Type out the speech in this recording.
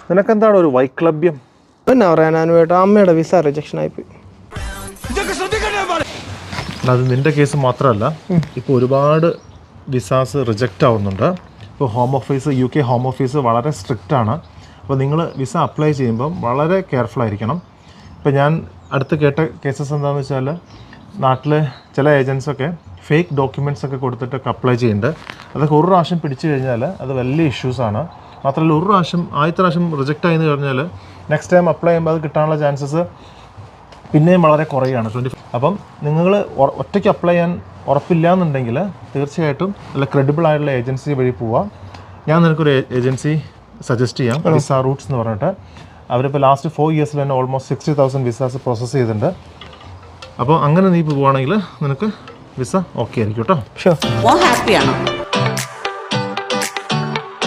നിനക്കെന്താണ് ഒരു വൈക്ലഭ്യം? എന്നാ പറയാ, ഞാനുമായിട്ട് അമ്മയുടെ വിസ റിജക്ഷൻ ആയിപ്പോയി. അത് നിൻ്റെ കേസ് മാത്രമല്ല, ഇപ്പോൾ ഒരുപാട് വിസാസ് റിജക്റ്റ് ആവുന്നുണ്ട്. ഇപ്പോൾ UK ഹോം ഓഫീസ് വളരെ സ്ട്രിക്റ്റ് ആണ്. അപ്പോൾ നിങ്ങൾ വിസ അപ്ലൈ ചെയ്യുമ്പം വളരെ കെയർഫുൾ ആയിരിക്കണം. ഇപ്പോൾ ഞാൻ അടുത്ത് കേട്ട കേസസ് എന്താണെന്ന് വെച്ചാൽ, നാട്ടിലെ ചില ഏജൻസൊക്കെ ഫേക്ക് ഡോക്യുമെൻറ്റ്സ് ഒക്കെ കൊടുത്തിട്ടൊക്കെ അപ്ലൈ ചെയ്യുന്നുണ്ട്. അതൊക്കെ ഒരു പ്രാവശ്യം പിടിച്ചു കഴിഞ്ഞാൽ അത് വലിയ ഇഷ്യൂസാണ്. മാത്രമല്ല, ആദ്യത്തെ പ്രാവശ്യം റിജക്റ്റ് ആയെന്ന് കഴിഞ്ഞാൽ നെക്സ്റ്റ് ടൈം അപ്ലൈ ചെയ്യുമ്പോൾ അത് കിട്ടാനുള്ള ചാൻസസ് പിന്നെയും വളരെ കുറയാണ്. അപ്പം നിങ്ങൾ ഒറ്റയ്ക്ക് അപ്ലൈ ചെയ്യാൻ ഉറപ്പില്ല എന്നുണ്ടെങ്കിൽ തീർച്ചയായിട്ടും നല്ല ക്രെഡിബിൾ ആയിട്ടുള്ള ഏജൻസി വഴി പോവാം. ഞാൻ നിനക്കൊരു ഏജൻസി സജസ്റ്റ് ചെയ്യാം, വിസ റൂട്ട്സ് എന്ന് പറഞ്ഞിട്ട്. അവരിപ്പോൾ ലാസ്റ്റ് 4 ഇയേഴ്സിൽ തന്നെ ഓൾമോസ്റ്റ് 60,000 വിസാസ് പ്രോസസ്സ് ചെയ്തിട്ടുണ്ട്. അപ്പോൾ അങ്ങനെ നീ പോവുകയാണെങ്കിൽ നിനക്ക് വിസ ഓക്കെ ആയിരിക്കും കേട്ടോ. ഹാപ്പിയാണോ?